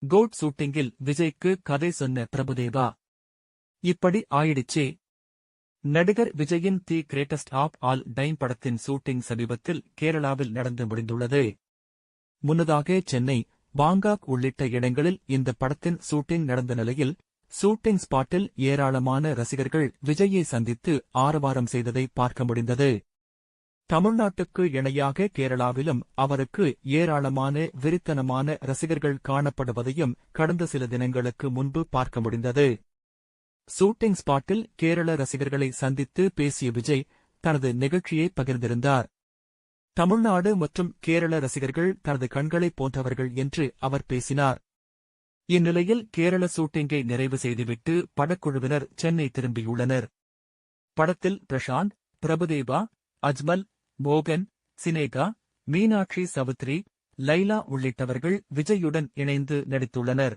Code ஷூட்டிங்கில் விஜய்க்கு கதை சொன்ன பிரபுதேவா. இப்படி ஆயிடுச்சே. நடிகர் விஜயின் the greatest of all time படத்தின் ஷூட்டிங் சமீபத்தில் கேரளாவில் நடந்து முடிந்துள்ளது. முன்னதாக சென்னை, பாங்காக் உள்ளிட்ட இடங்களில் இந்த படத்தின் ஷூட்டிங் நடந்த நிலையில், ஷூட்டிங் ஸ்பாட்டில் ஏராளமான ரசிகர்கள் விஜயை சந்தித்து ஆரவாரம் செய்ததை பார்க்க முடிந்தது. தமிழ்நாட்டுக்கு இணையாக கேரளாவிலும் அவருக்கு ஏராளமான வெறித்தனமான ரசிகர்கள் காணப்படுவதையும் கடந்த சில தினங்களுக்கு முன்பு பார்க்க முடிந்தது. ஷூட்டிங் ஸ்பாட்டில் கேரள ரசிகர்களை சந்தித்து பேசிய விஜய் தனது நிகழ்ச்சியை பகிர்ந்திருந்தார். தமிழ்நாடு மற்றும் கேரள ரசிகர்கள் தனது கண்களைப் போன்றவர்கள் என்று அவர் பேசினார். இந்நிலையில் கேரள ஷூட்டிங்கை நிறைவு செய்துவிட்டு படக்குழுவினர் சென்னை திரும்பியுள்ளனர். படத்தில் பிரசாந்த், பிரபுதேவா, அஜ்மல், மோகன், சினேகா, மீனாட்சி சவுத்ரி, லைலா உள்ளிட்டவர்கள் விஜயுடன் இணைந்து நடித்துள்ளனர்.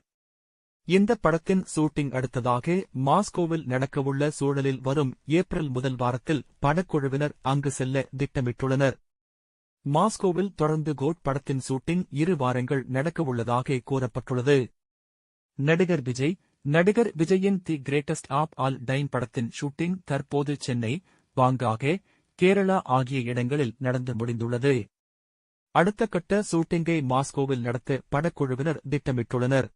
இந்த படத்தின் ஷூட்டிங் அடுத்ததாக மாஸ்கோவில் நடக்கவுள்ள சூழலில் வரும் ஏப்ரல் முதல் வாரத்தில் படக்குழுவினர் அங்கு செல்ல திட்டமிட்டுள்ளனர். மாஸ்கோவில் தொடர்ந்து கோட் படத்தின் ஷூட்டிங் 2 வாரங்கள் நடக்கவுள்ளதாக கூறப்பட்டுள்ளது. நடிகர் விஜயின் the greatest of all time படத்தின் ஷூட்டிங் தற்போது சென்னை, பாங்காக், கேரளா ஆகிய இடங்களில் நடந்து முடிந்துள்ளது. அடுத்த கட்ட ஷூட்டிங்கை மாஸ்கோவில் நடத்த படக்குழுவினர் திட்டமிட்டுள்ளனர்.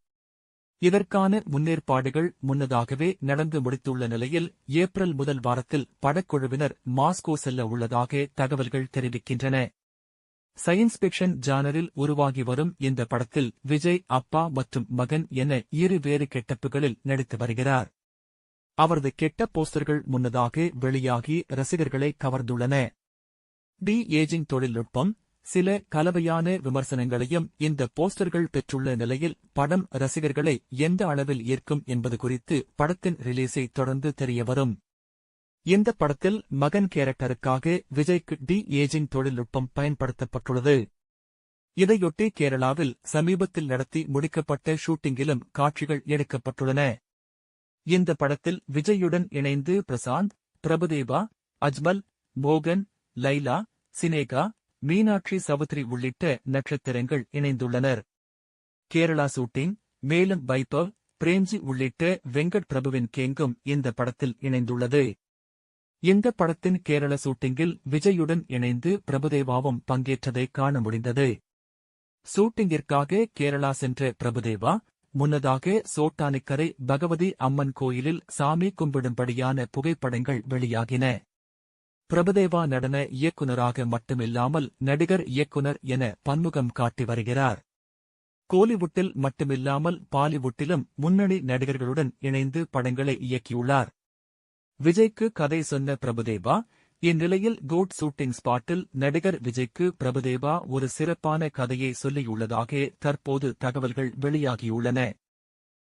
இதற்கான முன்னேற்பாடுகள் முன்னதாகவே நடந்து முடித்துள்ள நிலையில் ஏப்ரல் முதல் வாரத்தில் படக்குழுவினர் மாஸ்கோ செல்ல உள்ளதாக தகவல்கள் தெரிவிக்கின்றன. சயின்ஸ் ஃபிக்ஷன் ஜானரில் உருவாகி வரும் இந்த படத்தில் விஜய் அப்பா மற்றும் மகன் என 2 வேறு கெட்டப்புகளில் நடித்து வருகிறார். அவரது கெட்ட போஸ்டர்கள் முன்னதாக வெளியாகி ரசிகர்களை கவர்ந்துள்ளன. டி ஏஜிங் தொழில்நுட்பம், சில கலவையான விமர்சனங்களையும் இந்த போஸ்டர்கள் பெற்றுள்ள நிலையில் படம் ரசிகர்களை எந்த அளவில் ஈர்க்கும் என்பது குறித்து படத்தின் ரிலீஸை தொடர்ந்து தெரியவரும். இந்த படத்தில் மகன் கேரக்டருக்காக விஜய்க்கு டி ஏஜிங் தொழில்நுட்பம் பயன்படுத்தப்பட்டுள்ளது. இதையொட்டி கேரளாவில் சமீபத்தில் நடத்தி முடிக்கப்பட்ட ஷூட்டிங்கிலும் காட்சிகள் எடுக்கப்பட்டுள்ளன. இந்த படத்தில் விஜயுடன் இணைந்து பிரசாந்த், பிரபுதேவா, அஜ்மல், மோகன், லைலா, சினேகா, மீனாட்சி சவுத்ரி உள்ளிட்ட நட்சத்திரங்கள் இணைந்துள்ளனர். கேரளா ஷூட்டிங் மேலும் வைபவ், பிரேம்ஜி உள்ளிட்ட வெங்கட் பிரபுவின் கேங்கும் இந்த படத்தில் இணைந்துள்ளது. இந்த படத்தின் கேரள ஷூட்டிங்கில் விஜயுடன் இணைந்து பிரபுதேவாவும் பங்கேற்றதை காண முடிந்தது. ஷூட்டிங்கிற்காக கேரளா சென்ற பிரபுதேவா முன்னதாக சோட்டானிக்கரை பகவதி அம்மன் கோயிலில் சாமி கும்பிடும்படியான புகைப்படங்கள் வெளியாகின. பிரபுதேவா நடன இயக்குநராக மட்டுமில்லாமல் நடிகர் இயக்குனர் என பன்முகம் காட்டி வருகிறார். கோலிவுட்டில் மட்டுமில்லாமல் பாலிவுட்டிலும் முன்னணி நடிகர்களுடன் இணைந்து படங்களை இயக்கியுள்ளார். விஜய்க்கு கதை சொன்ன பிரபுதேவா. இந்நிலையில் கோட் ஷூட்டிங் ஸ்பாட்டில் நடிகர் விஜய்க்கு பிரபுதேவா ஒரு சிறப்பான கதையை சொல்லியுள்ளதாக தற்போது தகவல்கள் வெளியாகியுள்ளன.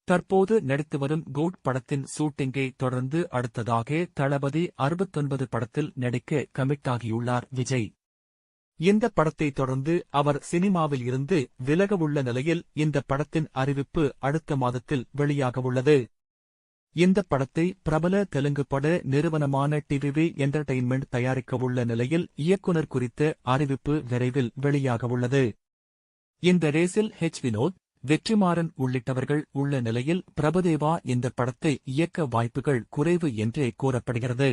தற்போது நடித்து வரும் கோட் படத்தின் ஷூட்டிங்கை தொடர்ந்து அடுத்ததாக தளபதி 69 படத்தில் நடிக்க கமிட்டாகியுள்ளார் விஜய். இந்த படத்தை தொடர்ந்து அவர் சினிமாவில் இருந்து விலகவுள்ள நிலையில் இந்த படத்தின் அறிவிப்பு அடுத்த மாதத்தில் வெளியாகவுள்ளது. இந்த படத்தை பிரபல தெலுங்கு பட நிறுவனமான டிவிவி என்டர்டெயின்மெண்ட் தயாரிக்கவுள்ள நிலையில் இயக்குனர் குறித்த அறிவிப்பு விரைவில் வெளியாகவுள்ளது. இந்த ரேஸில் வினோத், வெற்றிமாறன் உள்ளிட்டவர்கள் உள்ள நிலையில் பிரபுதேவா இந்த படத்தை இயக்க வாய்ப்புகள் குறைவு என்றே கூறப்படுகிறது.